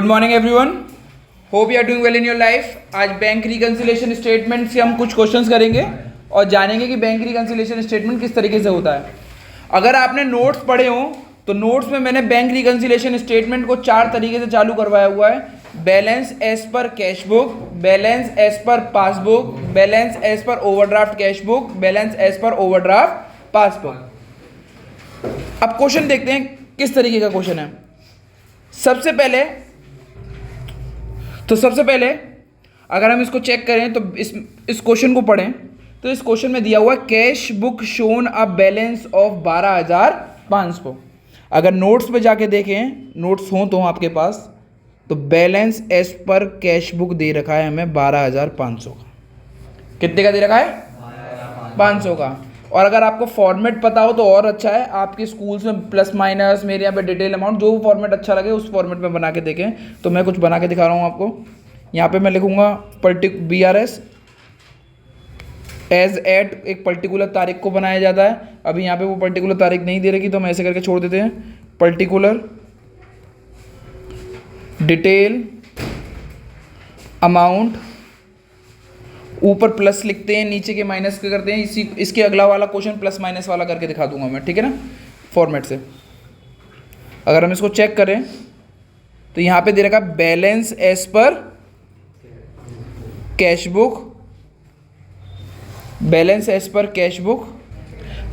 Good morning everyone, hope you are doing well in your life. आज bank reconciliation statement से हम कुछ questions करेंगे और जानेंगे कि बैंक रिकंसिलिएशन स्टेटमेंट किस तरीके से होता है। अगर आपने नोट्स पढ़े हो तो नोट्स में मैंने बैंक रिकंसिलिएशन स्टेटमेंट को 4 तरीके से चालू करवाया हुआ है। Balance as per cash book, balance as per passbook, balance as per overdraft cash book, balance as per overdraft passbook. अब क्वेश्चन देखते हैं किस तरीके का क्वेश्चन है। सबसे पहले अगर हम इसको चेक करें तो इस क्वेश्चन को पढ़ें तो इस क्वेश्चन में दिया हुआ cash book shown a balance of 12,500। अगर नोट्स पे जाके देखें, नोट्स हो तो आपके पास, तो balance as per cash book दे रखा है हमें 12,500 का। कितने का दे रखा है? 500 का। और अगर आपको फॉर्मेट पता हो तो और अच्छा है। आपके स्कूल्स में प्लस माइनस, मेरे यहाँ पे डिटेल अमाउंट, जो फॉर्मेट अच्छा लगे उस फॉर्मेट में बना के देखें। तो मैं कुछ बना के दिखा रहा हूँ आपको। यहाँ पे मैं लिखूँगा BRS एज एट एक पर्टिकुलर तारीख को बनाया जाता है। अभी यहाँ पे वो पर्टिकुलर तारीख नहीं दे रखी तो हम ऐसे करके छोड़ देते हैं। पर्टिकुलर डिटेल अमाउंट, ऊपर प्लस लिखते हैं, नीचे के माइनस के करते हैं। इसके अगला वाला क्वेश्चन प्लस माइनस वाला करके दिखा दूंगा मैं, ठीक है ना, फॉर्मेट से। अगर हम इसको चेक करें तो यहाँ पे दे रखा balance as per cash book, balance as per cash book,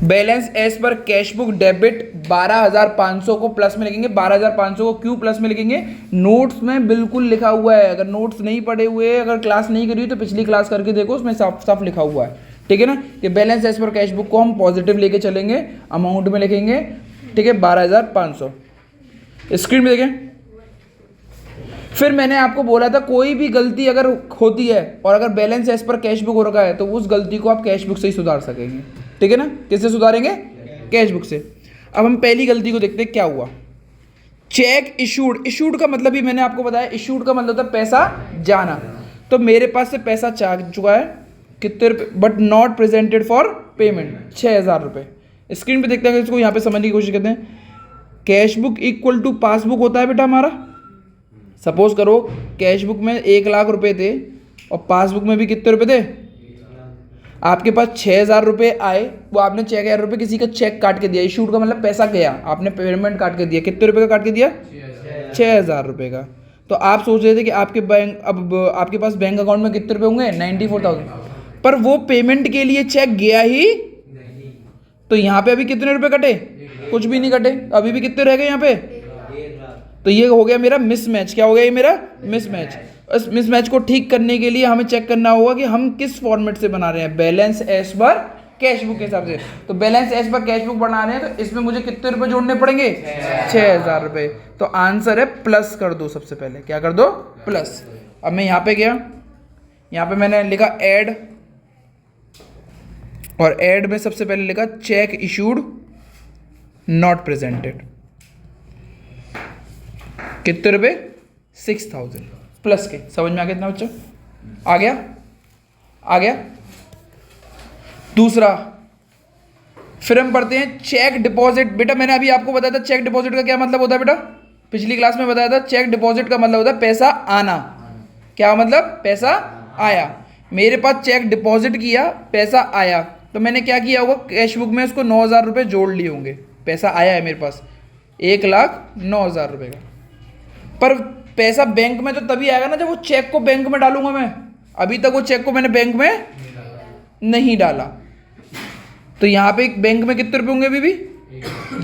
balance as per cash book debit 12,500 को प्लस में लिखेंगे। 12,500 को क्यों प्लस में लिखेंगे? नोट्स में बिल्कुल लिखा हुआ है। अगर नोट्स नहीं पढ़े हुए, अगर क्लास नहीं करी तो पिछली क्लास करके देखो, उसमें साफ साफ लिखा हुआ है, ठीक है ना, कि balance as per cash book को हम पॉजिटिव लेके चलेंगे, अमाउंट में लिखेंगे, ठीक है, 12,500। स्क्रीन में देखें। फिर मैंने आपको बोला था कोई भी गलती अगर होती है और अगर balance as per cash book हो रखा है तो उस गलती को आप कैश बुक से ही सुधार सकेंगे, ठीक है ना। किससे सुधारेंगे? कैश बुक से। अब हम पहली गलती को देखते हैं क्या हुआ। चेक इशूड, इशूड का मतलब ही मैंने आपको बताया, इशूड का मतलब होता है पैसा जाना। तो मेरे पास से पैसा जा चुका है, कितने रुपये, but not presented for payment, 6,000 रुपये। स्क्रीन पे देखते हैं, इसको यहाँ पे समझने की कोशिश करते हैं। Cash book equal to passbook होता है बेटा हमारा। सपोज करो कैश बुक में 1,00,000 रुपये थे और पासबुक में भी कितने रुपये थे? आपके पास 6,000 रुपये आए, वो आपने 6,000 रुपये किसी का चेक काट के दिया। इशूड का मतलब पैसा गया, आपने पेमेंट काट के दिया। कितने रुपये का काट के दिया? 6,000 रुपये का। तो आप सोच रहे थे कि आपके बैंक, अब आपके पास बैंक अकाउंट में कितने रुपये होंगे? 94,000। पर वो पेमेंट के लिए चेक गया ही, तो यहाँ पे अभी कितने रुपये कटे? कुछ भी नहीं कटे, अभी भी कितने रह गए यहाँ पे? तो ये हो गया मेरा मिसमैच। क्या हो गया ये मेरा? मिसमैच। इस मिसमैच को ठीक करने के लिए हमें चेक करना होगा कि हम किस फॉर्मेट से बना रहे हैं, balance as per cash book के हिसाब से। तो balance as per cash book बना रहे हैं तो इसमें मुझे कितने रुपए जोड़ने पड़ेंगे? 6,000 रुपये। तो आंसर है प्लस कर दो। सबसे पहले क्या कर दो? प्लस। अब मैं यहाँ पे गया, यहाँ पे मैंने लिखा ऐड, और ऐड में सबसे पहले लिखा चेक इशूड नॉट प्रेजेंटेड। कितने रुपए? 6,000 प्लस के। समझ में आ गया इतना बच्चों? आ गया? आ गया। दूसरा, फिर हम पढ़ते हैं चेक डिपॉजिट। बेटा मैंने अभी आपको बताया था चेक डिपॉजिट का क्या मतलब होता है बेटा, पिछली क्लास में बताया था। चेक डिपॉजिट का मतलब होता है पैसा आना। क्या मतलब? पैसा आया। मेरे पास चेक डिपॉजिट किया, पैसा आया, तो मैंने क्या किया होगा? कैश बुक में उसको 9,000 रुपये जोड़ लिए होंगे। पैसा आया है मेरे पास 1,09,000 रुपये का। पर पैसा बैंक में तो तभी आएगा ना जब वो चेक को बैंक में डालूंगा मैं। अभी तक वो चेक को मैंने बैंक में नहीं डाला, तो यहाँ पे बैंक में कितने रुपए होंगे? अभी भी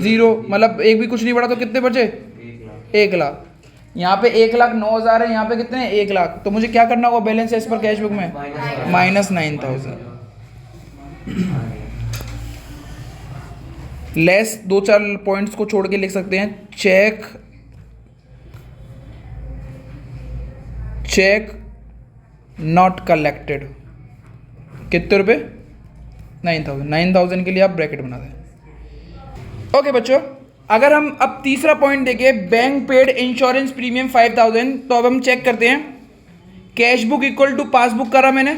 0, मतलब एक भी कुछ नहीं बढ़ा, तो कितने बचे? 1,00,000। यहाँ पे 1,09,000 है, यहाँ पे कितने हैं? 1,00,000। तो मुझे क्या करना होगा balance as per cash book में? -9,000 लेस। 2-4 पॉइंट्स को छोड़ के लिख सकते हैं। Cheque not collected. कितने रुपए? 9,000। 9,000 के लिए आप ब्रैकेट बना दें। ओके बच्चों, अगर हम अब तीसरा पॉइंट देखें, बैंक पेड इंश्योरेंस प्रीमियम 5,000। तो अब हम चेक करते हैं। Cash book equal to passbook करा मैंने,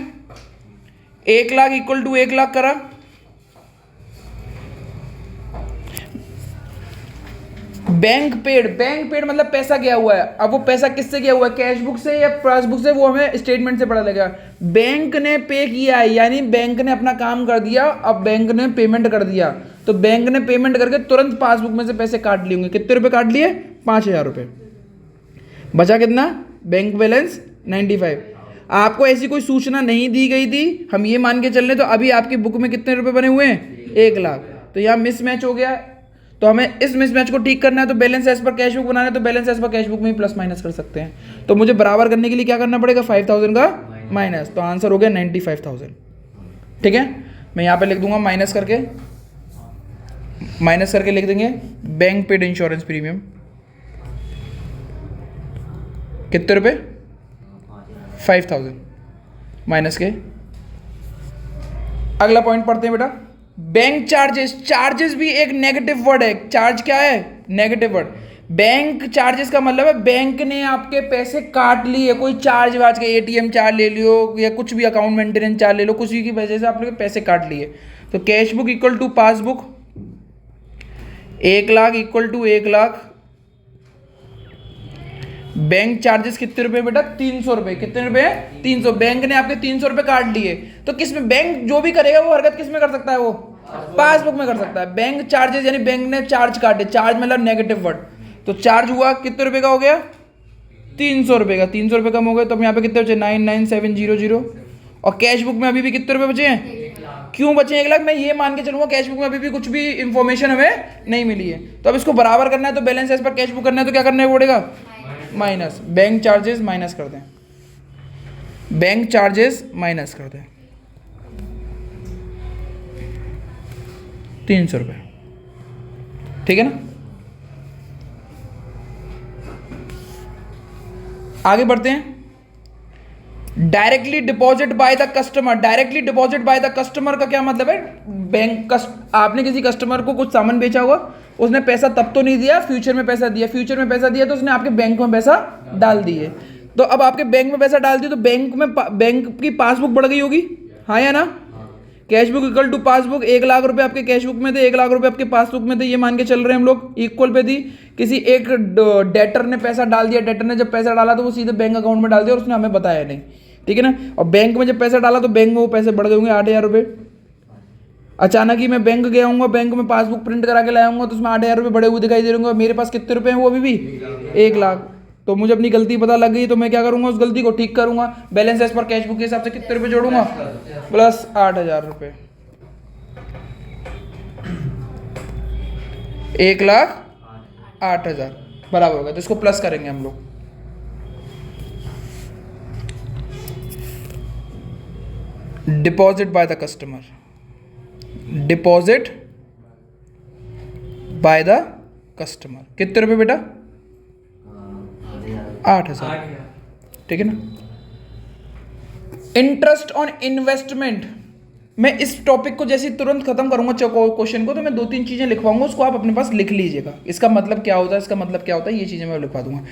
1,00,000 इक्वल टू 1,00,000 करा। बैंक पेड मतलब पैसा गया हुआ है। अब वो पैसा किससे गया हुआ है, कैश बुक से या पासबुक से, वो हमें स्टेटमेंट से पता लगेगा। बैंक ने पे किया है यानी बैंक ने अपना काम कर दिया, अब बैंक ने पेमेंट कर दिया, तो बैंक ने पेमेंट करके तुरंत पासबुक में से पैसे काट लिए होंगे। कितने रुपए काट लिए, 5,000 रुपये। बचा कितना, बैंक बैलेंस 95। आपको ऐसी कोई सूचना नहीं दी गई थी, हम ये मान के चल रहे, तो अभी आपकी बुक में कितने रुपए बने हुए हैं, 1 लाख। तो यहाँ मिसमैच हो गया, तो हमें इस मिसमैच को ठीक करना है, तो balance as per cash book बनाना है, तो balance as per cash book में ही प्लस माइनस कर सकते हैं। तो मुझे बराबर करने के लिए क्या करना पड़ेगा, 5,000 का माइनस, तो आंसर हो गया 95,000। ठीक है, मैं यहाँ पे लिख दूंगा माइनस करके लिख देंगे बैंक पेड इंश्योरेंस प्रीमियम कितने रुपए, 5,000 माइनस के। अगला पॉइंट पढ़ते हैं बेटा, बैंक चार्जेस भी एक नेगेटिव वर्ड है। चार्ज क्या है, नेगेटिव वर्ड। बैंक चार्जेस का मतलब है बैंक ने आपके पैसे काट लिए, कोई चार्ज वार्ज के, एटीएम चार्ज ले लियो या कुछ भी अकाउंट मेंटेनेंस चार्ज ले लो, कुछ की वजह से आपने पैसे काट लिए। तो cash book equal to passbook, 1 lakh equal to 1 lakh. Bank charges कितने रुपए बेटा, 300 रुपए। कितने रुपए, 300। बैंक ने आपके 300 रुपए काट लिए, तो किसमें, बैंक जो भी करेगा वो हरकत किस में कर सकता है, वो पासबुक में कर सकता है। बैंक चार्जेस यानी बैंक ने चार्ज काटे, चार्ज मतलब नेगेटिव वर्ड, तो चार्ज हुआ कितने रुपए का हो गया, 300 रुपए का। 300 रुपए कम हो गए, तो अब यहाँ पे कितने बचे, 99700। और कैश बुक में अभी भी कितने रुपए बचे हैं, क्यों बचे 1 लाख, मैं ये मान के चलूंगा कैश बुक में अभी भी कुछ भी इंफॉर्मेशन हमें नहीं मिली है। तो अब इसको बराबर करना है, तो balance as per cash book करना है, तो क्या करना पड़ेगा, माइनस। बैंक चार्जेस माइनस कर दें, बैंक चार्जेस माइनस कर दें 300 रुपये। ठीक है ना, आगे बढ़ते हैं। Directly deposit by the customer. Directly deposit by the customer का क्या मतलब है, आपने किसी कस्टमर को कुछ सामान बेचा होगा, उसने पैसा तब तो नहीं दिया, फ्यूचर में पैसा दिया, फ्यूचर में पैसा दिया तो उसने आपके बैंक में पैसा डाल दिए। तो अब आपके बैंक में पैसा डाल दिया, तो बैंक की पासबुक बढ़ गई होगी, हाँ या ना। Cash book equal to passbook, 1 lakh रुपए आपके कैश बुक में थे, 1 लाख रुपए आपके पासबुक में थे, ये मान के चल रहे हैं हम लोग, इक्वल पे थी। किसी एक डेटर ने पैसा डाल दिया, डेटर ने जब पैसा डाला तो वो सीधे बैंक अकाउंट में डाल दिया और उसने हमें बताया नहीं, ठीक है ना। और बैंक में जब पैसा डाला तो बैंक में वो पैसे बढ़ गए होंगे 8,000 रुपये। अचानक ही मैं बैंक गया हूँ, बैंक में पासबुक प्रिंट करा के लाया हूँ, तो उसमें 8,000 रुपये बढ़े हुए दिखाई दे रहे होंगे। मेरे पास कितने रुपए हैं वो अभी भी, 1 लाख। तो मुझे अपनी गलती पता लग गई, तो मैं क्या करूंगा, उस गलती को ठीक करूंगा। Balance as per cash book के हिसाब से कितने रुपए जोड़ूंगा, प्लस 8,000 रुपये। 1,08,000 बराबर होगा, तो इसको प्लस करेंगे हम लोग। Deposit by the customer, deposit by the customer कितने रुपए बेटा, 8,000, ठीक है ना। इंटरेस्ट ऑन इन्वेस्टमेंट, मैं इस टॉपिक को जैसे तुरंत खत्म करूंगा क्वेश्चन को, तो मैं 2-3 चीजें लिखवाऊंगा, उसको आप अपने पास लिख लीजिएगा। इसका मतलब क्या होता है, इसका मतलब क्या होता है, ये चीजें मैं लिखवा दूंगा।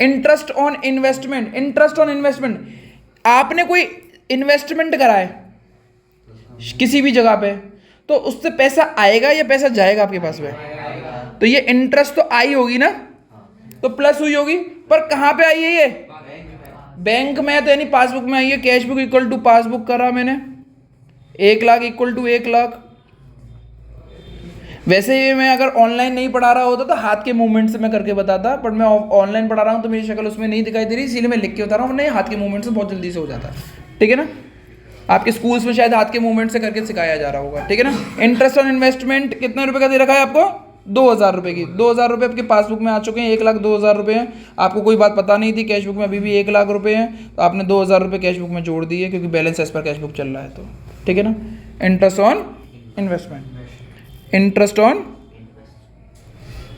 Interest on investment, interest on investment, आपने कोई इन्वेस्टमेंट करा है किसी भी जगह पे, तो उससे पैसा आएगा या पैसा जाएगा आपके पास में, तो ये इंटरेस्ट तो आई होगी ना, तो प्लस हुई होगी, पर कहां पे आई है ये, बैंक में, तो यानी पासबुक में आई है। Cash book equal to passbook करा मैंने, 1 लाख इक्वल टू 1 लाख। वैसे ये मैं अगर ऑनलाइन नहीं पढ़ा रहा होता तो हाथ के मूवमेंट से मैं करके बताता, पर मैं ऑनलाइन पढ़ा रहा हूँ तो मेरी शक्ल उसमें नहीं दिखाई दे रही, इसीलिए मैं लिख के बता रहा हूँ, वरना हाथ के मूवमेंट से बहुत जल्दी से हो जाता, ठीक है ना। आपके स्कूल्स में शायद हाथ के मूवमेंट से करके सिखाया जा रहा होगा, ठीक है ना। इंटरेस्ट ऑन इन्वेस्टमेंट कितने रुपए का दे रखा है आपको, 2,000 रुपये की। 2,000 रुपये आपके पासबुक में आ चुके हैं, 1,02,000 रुपये हैं। आपको कोई बात पता नहीं थी, कैश बुक में अभी भी 1 लाख रुपये हैं, तो आपने 2,000 रुपये कैश बुक में जोड़ दिए, क्योंकि balance as per cash book चल रहा है, तो ठीक है ना। Interest on investment, interest on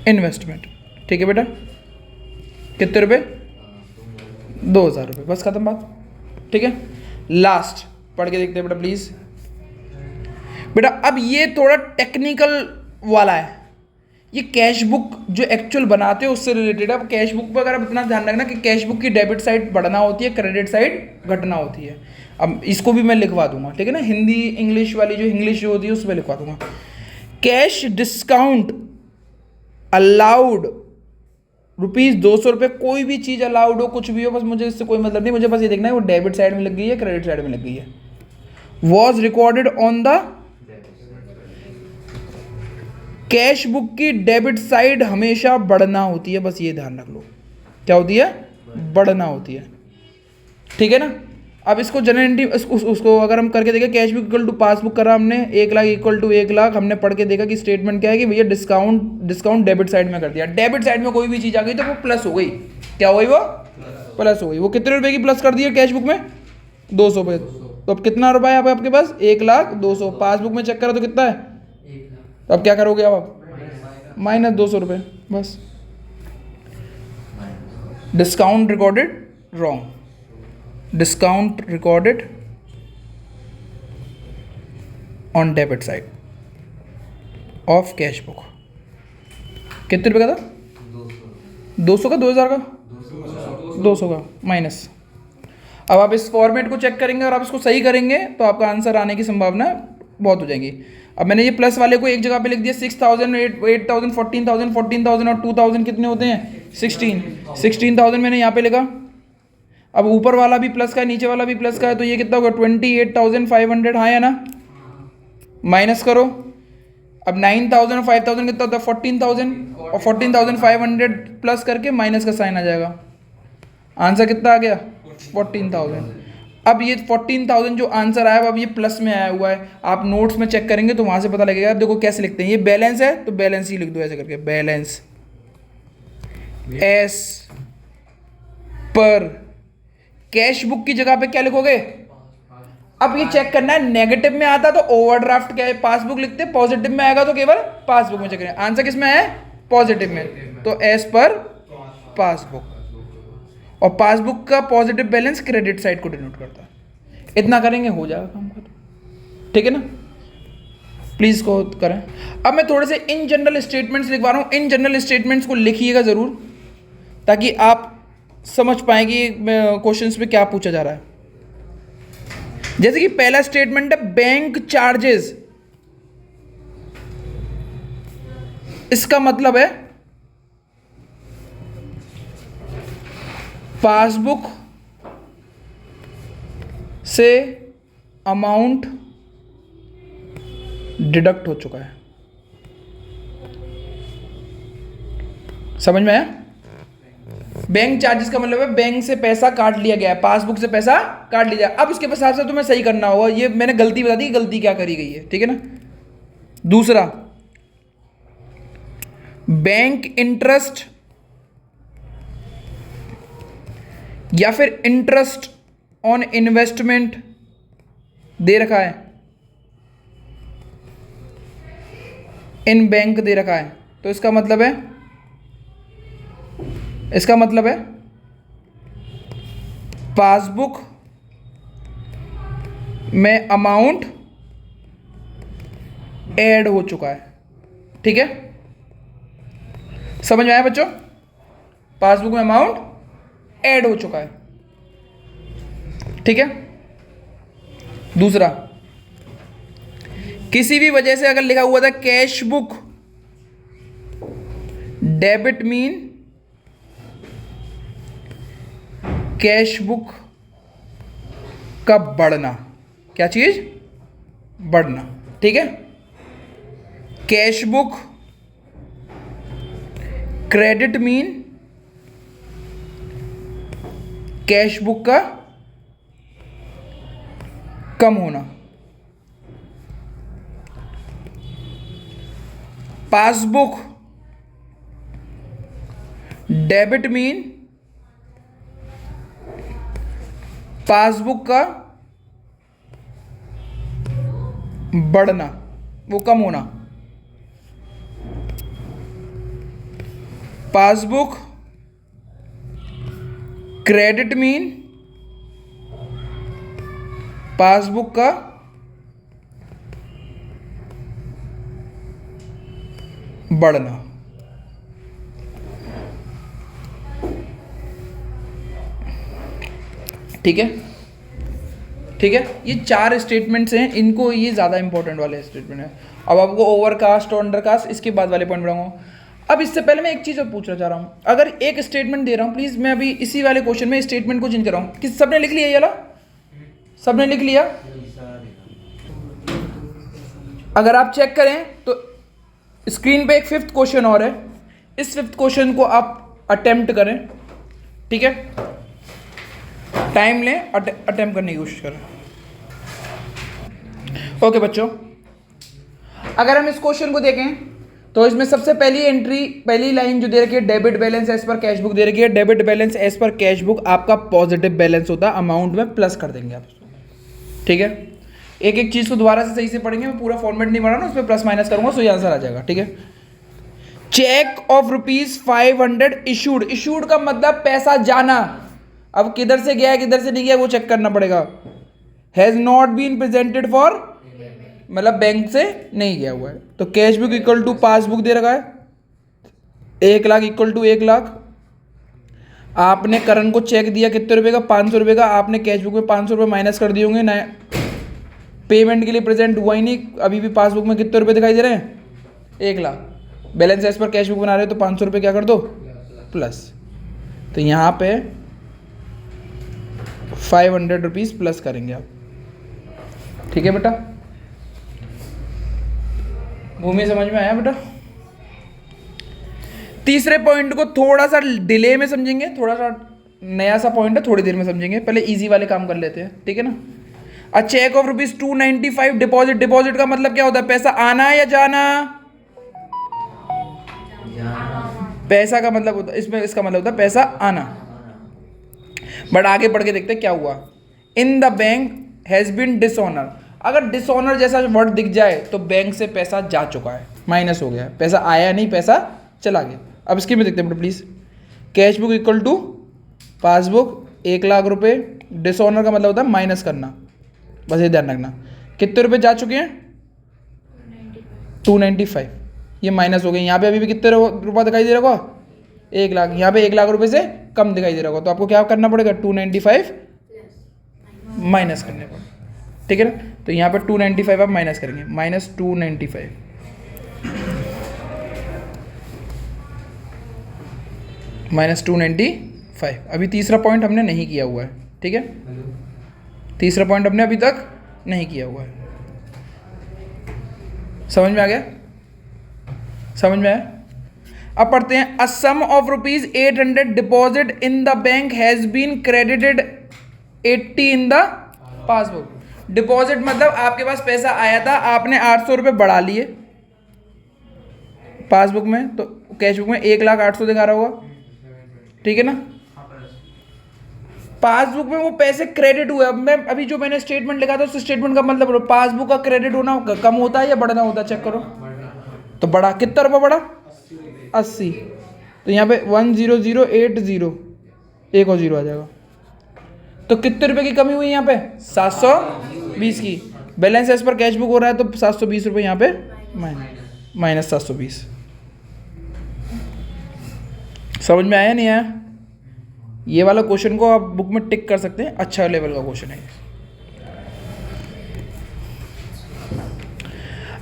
investment, ठीक है बेटा। कितने रुपये, 2,000 रुपये, बस खत्म बात, ठीक है। लास्ट पढ़ के देखते हैं बेटा प्लीज। बेटा अब ये थोड़ा टेक्निकल वाला है, ये कैश बुक जो एक्चुअल बनाते हो उससे रिलेटेड है। अब कैश बुक पर अगर आप इतना ध्यान रखना कि कैश बुक की डेबिट साइड बढ़ना होती है, क्रेडिट साइड घटना होती है। अब इसको भी मैं लिखवा दूंगा, ठीक है ना, हिंदी इंग्लिश वाली जो इंग्लिश जो होती है उसमें लिखवा दूंगा। कैश डिस्काउंट अलाउड ₹200, कोई भी चीज़ अलाउड हो, कुछ भी हो, बस मुझे इससे कोई मतलब नहीं, मुझे बस ये देखना है वो डेबिट साइड में लग गई है, क्रेडिट साइड में लग गई है। Was recorded on the cash book की डेबिट साइड हमेशा बढ़ना होती है, बस ये ध्यान रख लो। क्या होती है? बढ़ना होती है, ठीक है ना। अब इसको जनरल उसको अगर हम करके देखें, cash book equal to passbook करा हमने, 1 लाख इक्वल टू 1 लाख, हमने पढ़ के देखा कि स्टेटमेंट क्या है कि भैया डिस्काउंट डेबिट साइड में कर दिया। डेबिट साइड में कोई भी चीज़ आ गई तो वो प्लस हो गई। क्या हो गई? वो प्लस हो गई। वो कितने रुपए की प्लस कर दी है कैश बुक में? 200 रुपये। तो अब कितना रुपया है आपके पास? 1,02,000। पासबुक में चेक करो तो कितना है? तो अब क्या करोगे आप? माइनस 200 रुपये, बस। Discount recorded wrong, discount recorded on debit side of cash book. कितने रुपए का था? 200 का, 2000 का, 200 का माइनस। अब आप इस फॉर्मेट को चेक करेंगे और आप इसको सही करेंगे तो आपका आंसर आने की संभावना बहुत हो जाएगी। अब मैंने ये प्लस वाले को एक जगह पे लिख दिया, 6000, 8000, 14000, 14000 और 2000 कितने होते हैं? 16,000 मैंने यहाँ पे लिखा। अब ऊपर वाला भी प्लस का है, नीचे वाला भी प्लस का है, तो ये कितना होगा? 28,500, हाँ या ना? माइनस करो। अब 9,000 और 5,000 कितना होता है? 14,000, और 14,500 प्लस करके माइनस का साइन आ जाएगा। आंसर कितना आ गया? 14,000। अब ये 14,000 जो आंसर आया अब ये प्लस में आया हुआ है। आप नोट्स में चेक करेंगे तो वहां से पता लगेगा। देखो कैसे लिखते हैं, ये बैलेंस है तो बैलेंस ही लिख दो ऐसे करके, बैलेंस एस पर कैश बुक की जगह पे क्या लिखोगे? अब ये चेक करना है, नेगेटिव में आता तो ओवरड्राफ्ट क्या है पासबुक लिखते, पॉजिटिव में आएगा तो केवल पासबुक में चेक करें। आंसर किस में है? पॉजिटिव में, तो एस पर पासबुक। और पासबुक का पॉजिटिव बैलेंस क्रेडिट साइड को डिनोट करता है। इतना करेंगे हो जाएगा काम खत्म, ठीक है ना। प्लीज को करें। अब मैं थोड़े से इन जनरल स्टेटमेंट्स लिखवा रहा हूं, इन जनरल स्टेटमेंट्स को लिखिएगा जरूर ताकि आप समझ पाए कि क्वेश्चंस पे क्या पूछा जा रहा है। जैसे कि पहला स्टेटमेंट है बैंक चार्जेस, इसका मतलब है पासबुक से अमाउंट डिडक्ट हो चुका है। समझ में आया? बैंक चार्जेस का मतलब है बैंक से पैसा काट लिया गया है, पासबुक से पैसा काट लिया गया। अब उसके हिसाब से तुम्हें सही करना होगा। ये मैंने गलती बता दी, गलती क्या करी गई है, ठीक है ना। दूसरा, बैंक इंटरेस्ट या फिर इंटरेस्ट ऑन इन्वेस्टमेंट दे रखा है, इन बैंक दे रखा है, तो इसका मतलब है पासबुक में अमाउंट ऐड हो चुका है, ठीक है। समझ में आया बच्चों? पासबुक में अमाउंट ऐड हो चुका है, ठीक है। दूसरा, किसी भी वजह से अगर लिखा हुआ था cash book debit mean cash book का बढ़ना, क्या चीज? बढ़ना, ठीक है। Cash book credit mean cash book का कम होना। पासबुक डेबिट मीन पासबुक का बढ़ना, वो कम होना। पासबुक क्रेडिट मीन पासबुक का बढ़ना, ठीक है, ठीक है। ये 4 स्टेटमेंट्स हैं, इनको ये ज़्यादा इंपॉर्टेंट वाले स्टेटमेंट है। अब आपको ओवरकास्ट और अंडरकास्ट इसके बाद वाले पॉइंट बढ़ाऊंगा। अब इससे पहले मैं एक चीज़ और पूछना चाह रहा हूँ, अगर एक स्टेटमेंट दे रहा हूँ, प्लीज़ मैं अभी इसी वाले क्वेश्चन में स्टेटमेंट को चेंज कर रहा हूँ, किस सबने लिख लिया ये वाला? सबने लिख लिया? अगर आप चेक करें तो स्क्रीन पे एक फिफ्थ क्वेश्चन और है, इस फिफ्थ क्वेश्चन को आप अटेम्प्ट करें, ठीक है? टाइम लें, अटेम्प्ट करने की कोशिश करें। ओके बच्चों, अगर हम इस क्वेश्चन को देखें तो इसमें सबसे पहली एंट्री, पहली लाइन जो दे रखी है, debit balance as per cash book दे रखी है। Debit balance as per cash book आपका पॉजिटिव बैलेंस होता है, अमाउंट में प्लस कर देंगे आप, ठीक है? एक एक चीज़ को दोबारा से सही से पढ़ेंगे, मैं पूरा फॉर्मेट नहीं पढ़ा ना, उसमें प्लस माइनस करूंगा तो ये आंसर आ जाएगा, ठीक है? चेक ऑफ ₹500 इशूड, इशूड का मतलब पैसा जाना, अब किधर से गया है किधर से नहीं गया वो चेक करना पड़ेगा। Has not been presented for, मतलब बैंक से नहीं गया हुआ है, तो cash book equal to passbook दे रखा है, 1 लाख इक्वल टू 1 लाख। आपने करण को चेक दिया कितने रुपए का? 500 रुपये का, आपने कैश बुक में 500 रुपये माइनस कर दिए होंगे ना, पेमेंट के लिए प्रेजेंट हुआ ही नहीं, अभी भी पासबुक में कितने रुपये दिखाई दे रहे हैं? 1 lakh. Balance as per cash book बना रहे हो तो 500 रुपये क्या कर दो? प्लस, तो यहाँ पे 500 रुपीज़ प्लस करेंगे आप, ठीक है बेटा? भूमि समझ में आया बेटा? तीसरे पॉइंट को थोड़ा सा डिले में समझेंगे, थोड़ा सा नया सा पॉइंट है, थोड़ी देर में समझेंगे, पहले इजी वाले काम कर लेते हैं, ठीक है ना? अ चेक ऑफ ₹295 डिपॉजिट, डिपॉजिट का मतलब क्या होता है? पैसा आना या जाना? पैसा का मतलब होता है इसमें, इसका मतलब होता है पैसा आना। बट आगे बढ़ के देखते हैं क्या हुआ। In the bank has been dishonour, अगर डिसऑनर जैसा वर्ड दिख जाए तो बैंक से पैसा जा चुका है, माइनस हो गया है, पैसा आया नहीं, पैसा चला गया। अब इसकी में देखते हैं please, cash book equal to passbook, 1 lakh रुपए, डिसऑनर का मतलब होता है माइनस करना, बस ये ध्यान रखना। कितने रुपए जा चुके हैं? 295, ये माइनस हो गए। यहाँ पे अभी भी कितने रुपया दिखाई दे रहा होगा? 1 लाख। यहाँ पे 1 लाख रुपए से कम दिखाई दे रहा होगा, तो आपको क्या करना पड़ेगा? 295 माइनस करने पड़ेगा, ठीक है ना? तो यहाँ पे 295 आप माइनस करेंगे, -295 -295। अभी तीसरा पॉइंट हमने नहीं किया हुआ है, ठीक है? तीसरा पॉइंट हमने अभी तक नहीं किया हुआ है। समझ में आ गया? समझ में आया? अब पढ़ते हैं। A sum of ₹800 deposit in the bank has been credited 80 in the passbook. Deposit मतलब आपके पास पैसा आया था, आपने 800 रुपये बढ़ा लिए पासबुक में, तो कैश बुक में 1,08,000 दिखा रहा होगा, ठीक है ना? पासबुक में वो पैसे क्रेडिट हुए। अब मैं अभी जो मैंने स्टेटमेंट लिखा था उस स्टेटमेंट का मतलब पासबुक का क्रेडिट होना कम होता है या बढ़ना होता है? चेक करो तो बढ़ा, कितना रुपया बढ़ा? 80। तो यहाँ पे 100,080, एक और जीरो आ जाएगा, तो कितने रुपए की कमी हुई यहाँ पे? 720 की। Balance as per cash book हो रहा है तो 720 रुपये यहाँ पे माइनस 720। समझ में आया नहीं आया? ये वाला क्वेश्चन को आप बुक में टिक कर सकते हैं, अच्छा लेवल का क्वेश्चन है।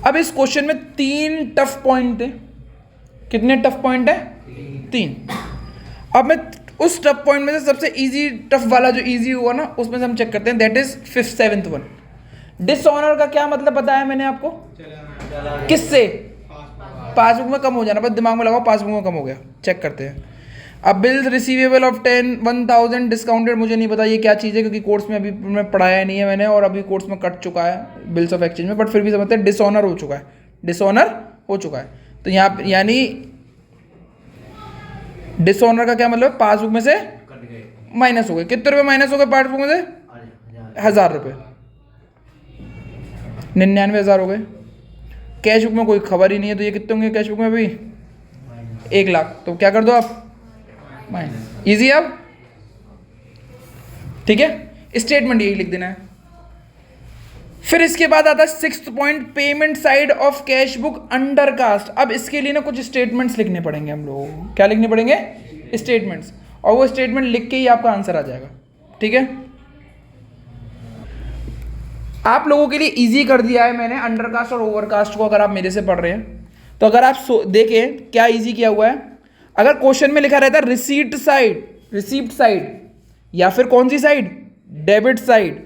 अब इस क्वेश्चन में 3 टफ पॉइंट थे। कितने टफ पॉइंट है? 3। अब मैं उस टफ पॉइंट में से सबसे इजी, टफ वाला जो इजी हुआ ना, उसमें से हम चेक करते हैं, that is 7th one. Dishonour का क्या मतलब बताया मैंने आपको? किससे? पासबुक में कम हो जाना, बस दिमाग में लगाओ पासबुक में कम हो गया। चेक करते हैं। अब बिल्स रिसीवेबल ऑफ 1,000 डिस्काउंटेड, मुझे नहीं पता ये क्या चीज़ है, क्योंकि कोर्स में अभी मैं पढ़ाया नहीं है मैंने, और अभी कोर्स में कट चुका है बिल्स ऑफ एक्सचेंज में, बट फिर भी समझते हैं डिसऑनर हो चुका है, डिसऑनर हो चुका है। तो यहाँ यानी डिसऑनर का क्या मतलब? पासबुक में से माइनस हो गए। कितने रुपए माइनस हो गए पासबुक में से? 1,000 रुपये, 99,000 हो गए। कैश बुक में कोई खबर ही नहीं है, तो ये कितने होंगे कैश बुक में अभी? 1 लाख। तो क्या कर दो आप? माइनस। ईजी अब, ठीक है? स्टेटमेंट यही लिख देना है। फिर इसके बाद आता है 6th point, payment side of cash book undercast. अब इसके लिए ना कुछ स्टेटमेंट्स लिखने पड़ेंगे हम लोगों को। क्या लिखने पड़ेंगे? स्टेटमेंट्स, और वो स्टेटमेंट लिख के ही आपका आंसर आ जाएगा, ठीक है? आप लोगों के लिए इजी कर दिया है मैंने अंडरकास्ट और ओवरकास्ट को, अगर आप मेरे से पढ़ रहे हैं तो अगर आप देखें क्या इजी किया हुआ है, अगर क्वेश्चन में लिखा रहता है रिसीप्ट साइड या फिर कौन सी side, debit side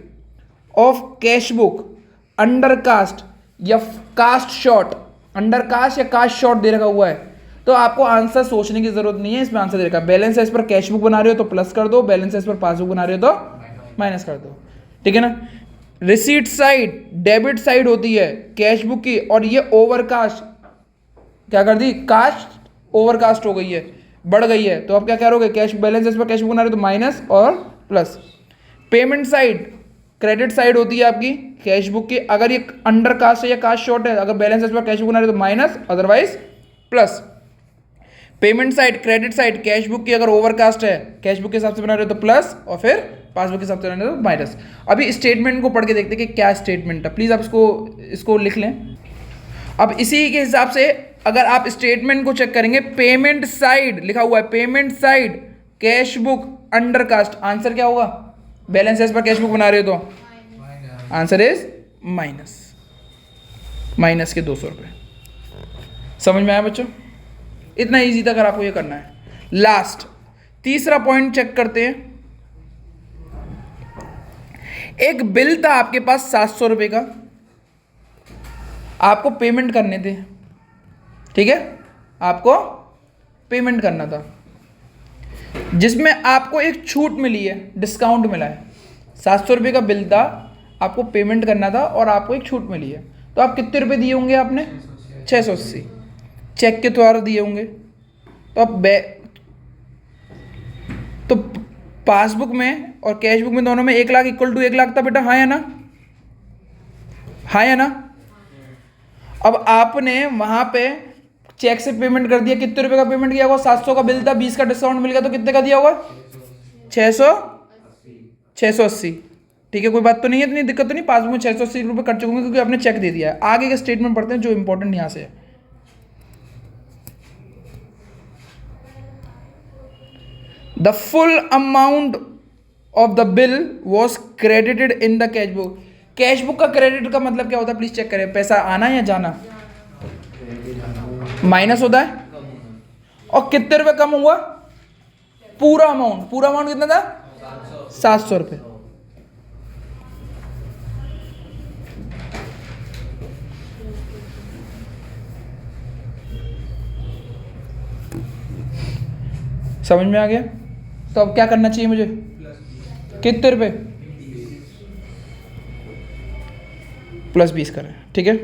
of cash book undercast या कास्ट शॉर्ट, अंडर कास्ट या कास्ट शॉर्ट दे रखा हुआ है, तो आपको आंसर सोचने की जरूरत नहीं है, इसमें आंसर दे रखा है। Balance as per cash book बना रहे हो तो प्लस कर दो, बैलेंस एज पर पासबुक बना रहे हो तो माइनस कर दो, ठीक है ना। रिसीट साइड डेबिट साइड होती है कैश बुक की, और ये ओवरकास्ट क्या कर दी, कास्ट ओवरकास्ट हो गई है, बढ़ गई है, तो आप क्या करोगे, cash balance as per cash book बना रहे हो तो माइनस और plus. Payment side credit side होती है आपकी कैश बुक की, अगर ये अंडर कास्ट है या कास्ट शॉर्ट है, अगर balance as per cash book बना रहे हो तो minus, otherwise plus. Payment side credit side cash book की अगर ओवरकास्ट है, कैश बुक के हिसाब से बना रहे हो तो प्लस, और फिर पासबुक के हिसाब से बना रहे हो तो माइनस। अभी स्टेटमेंट को पढ़ के देखते हैं कि क्या स्टेटमेंट है, प्लीज आप इसको लिख लें। अब इसी के हिसाब से अगर आप स्टेटमेंट को चेक करेंगे, पेमेंट साइड लिखा हुआ है, payment side cash book undercast, answer क्या होगा, balance as per cash book बना रहे हो तो आंसर इज माइनस, माइनस के 200 रुपये। समझ में आया बच्चों, इतना इजी था अगर आपको ये करना है। लास्ट तीसरा पॉइंट चेक करते हैं। एक बिल था आपके पास 700 रुपये का, आपको पेमेंट करने थे, ठीक है, आपको पेमेंट करना था, जिसमें आपको एक छूट मिली है, डिस्काउंट मिला है। 700 रुपये का बिल था, आपको पेमेंट करना था और आपको एक छूट मिली है, तो आप कितने रुपए दिए होंगे आपने, 680 चेक के द्वारा दिए होंगे। तो अब तो पासबुक में और कैश बुक में दोनों में 1 लाख इक्वल टू 1 लाख था बेटा, हाँ या ना, हाँ या ना। अब आपने वहां पे चेक से पेमेंट कर दिया, कितने रुपए का पेमेंट किया होगा, 700 का बिल था, 20 का डिस्काउंट मिल गया तो कितने का दिया होगा, 680, ठीक है, कोई बात तो नहीं है, इतनी दिक्कत तो नहीं, पासबुक में 680 रुपये कट चुके होंगे क्योंकि आपने चेक दे दिया है। आगे के स्टेटमेंट पढ़ते हैं जो इंपॉर्टेंट यहां से है। The full amount of the bill was credited in the cash book. Cash book का क्रेडिट का मतलब क्या होता है, प्लीज चेक करें, पैसा आना या जाना, माइनस होता है, और कितने रुपए कम हुआ, पूरा अमाउंट कितना था, 700 रुपये। समझ में आ गया। तो अब क्या करना चाहिए मुझे, कितने रुपए, प्लस 20 करें, ठीक है।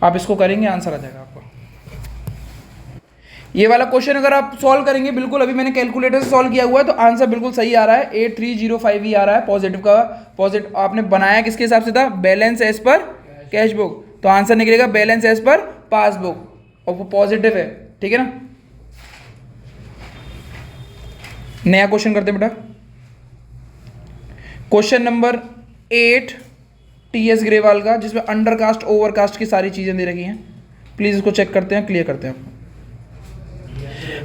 आप इसको करेंगे, आंसर आ जाएगा आपको। ये वाला क्वेश्चन अगर आप सॉल्व करेंगे, बिल्कुल अभी मैंने कैलकुलेटर से सॉल्व किया हुआ है, तो आंसर बिल्कुल सही आ रहा है, 8305 ही आ रहा है पॉजिटिव का। पॉजिटिव आपने बनाया किसके हिसाब से था, balance as per cash book, तो आंसर निकलेगा बैलेंस एज पर पासबुक, और वो पॉजिटिव है, ठीक है ना। नया क्वेश्चन करते हैं बेटा, क्वेश्चन नंबर 8 TS ग्रेवाल का, जिसमें अंडरकास्ट ओवरकास्ट की सारी चीजें दे रखी हैं। प्लीज इसको चेक करते हैं, क्लियर करते हैं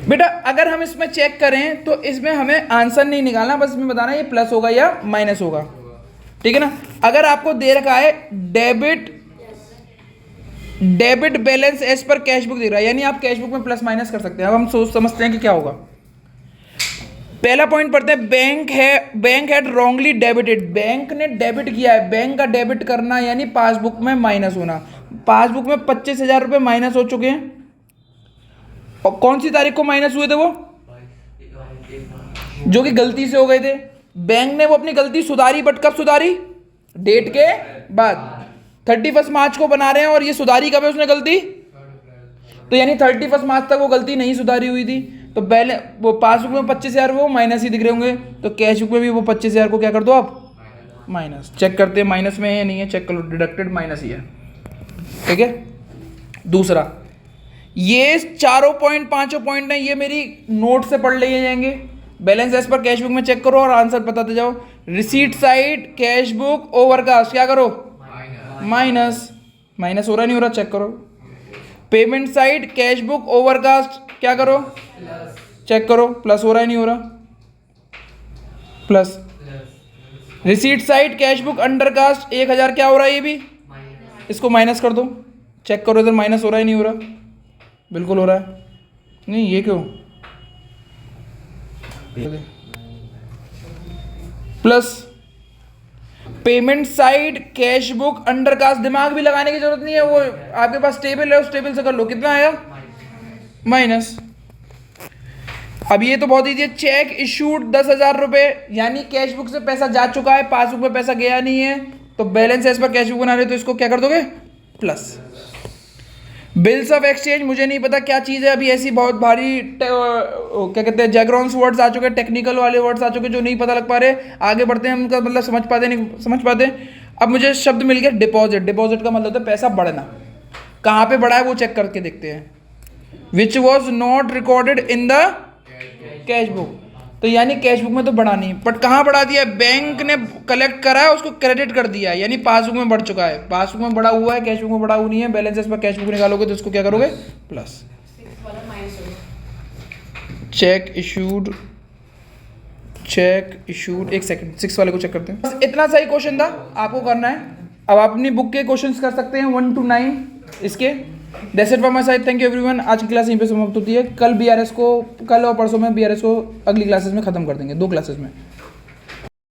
बेटा। अगर हम इसमें चेक करें तो इसमें हमें आंसर नहीं निकालना, बस इसमें बताना ये प्लस होगा या माइनस होगा, ठीक है ना। अगर आपको दे रखा है debit balance as per cash book दे रहा है, यानी आप कैश बुक में प्लस माइनस कर सकते हैं। अब हम समझते हैं कि क्या होगा। पहला पॉइंट पढ़ते हैं, bank had wrongly debited, bank ने डेबिट किया है, बैंक का डेबिट करना यानी पासबुक में माइनस होना। पासबुक में 25,000 रुपये माइनस हो चुके हैं, और कौन सी तारीख को माइनस हुए थे वो, जो कि गलती से हो गए थे। बैंक ने वो अपनी गलती सुधारी, बट कब सुधारी, डेट के बाद। 31 मार्च को बना रहे हैं और ये सुधारी कब है उसने गलती, तो यानी 31 मार्च तक वो गलती नहीं सुधारी हुई थी, तो पहले वो पासबुक में 25,000 वो माइनस ही दिख रहे होंगे, तो कैश बुक में भी वो 25,000 को क्या कर दो आप, माइनस। चेक करते हैं माइनस में है या नहीं है, चेक कर लो, डिडक्टेड माइनस ही है, ठीक है। दूसरा, ये चारों पॉइंट पांचों पॉइंट है, ये मेरी नोट से पढ़ लिए जाएंगे। Balance as per cash book में चेक करो और आंसर बताते जाओ। Receipt side cash book overcast क्या करो, माइनस, माइनस हो रहा नहीं हो रहा, चेक करो। Payment side cash book overcast क्या करो, चेक करो, प्लस हो रहा है नहीं हो रहा, plus. Receipt side cash book undercast 1000 क्या हो रहा है, ये भी इसको माइनस कर दो। चेक करो इधर माइनस हो रहा है नहीं हो रहा, बिल्कुल हो रहा है। नहीं ये क्यों plus payment side cash book undercast, दिमाग भी लगाने की जरूरत नहीं है, वो आपके पास टेबल है, उस टेबल से कर लो। कितना आया माइनस। अब ये तो बहुत ईजी है, चेक इशूड 10,000 रुपए, यानी कैश बुक से पैसा जा चुका है, पासबुक में पैसा गया नहीं है, तो balance as per cash book बना रहे, तो इसको क्या कर दोगे प्लस। बिल्स ऑफ एक्सचेंज मुझे नहीं पता क्या चीज़ है, अभी ऐसी बहुत भारी क्या कहते हैं जैग्रॉन्स वर्ड्स आ चुके हैं, टेक्निकल वाले वर्ड्स आ चुके हैं जो नहीं पता लग पा रहे। आगे बढ़ते हैं, उनका मतलब समझ पाते नहीं समझ पाते। अब मुझे शब्द मिल गया डिपॉजिट। डिपॉजिट का मतलब होता है पैसा बढ़ना, कहाँ पे बढ़ा है वो चेक करके देखते हैं। Which was not recorded in the cash book, तो यानी कैश बुक में तो बढ़ा नहीं, बट कहाँ बढ़ा दिया, बैंक ने कलेक्ट करा है उसको क्रेडिट कर दिया, यानी पासबुक में बढ़ चुका है, पासबुक में बढ़ा हुआ है, कैश बुक में बढ़ा हुआ नहीं है। बैलेंसेस पर कैश बुक निकालोगे तो इसको क्या करोगे plus. Check issued, check issued, एक सेकंड 6 वाले को चेक करते हैं। बस इतना सही क्वेश्चन था, आपको करना है। अब आप अपनी बुक के क्वेश्चंस कर सकते हैं 1 to 9 इसके। That's it from my side, thank you everyone. आज की क्लास यहीं पे समाप्त होती है। कल बीआरएस को, कल और परसों में बीआरएस को अगली क्लासेस में खत्म कर देंगे, 2 क्लासेस में।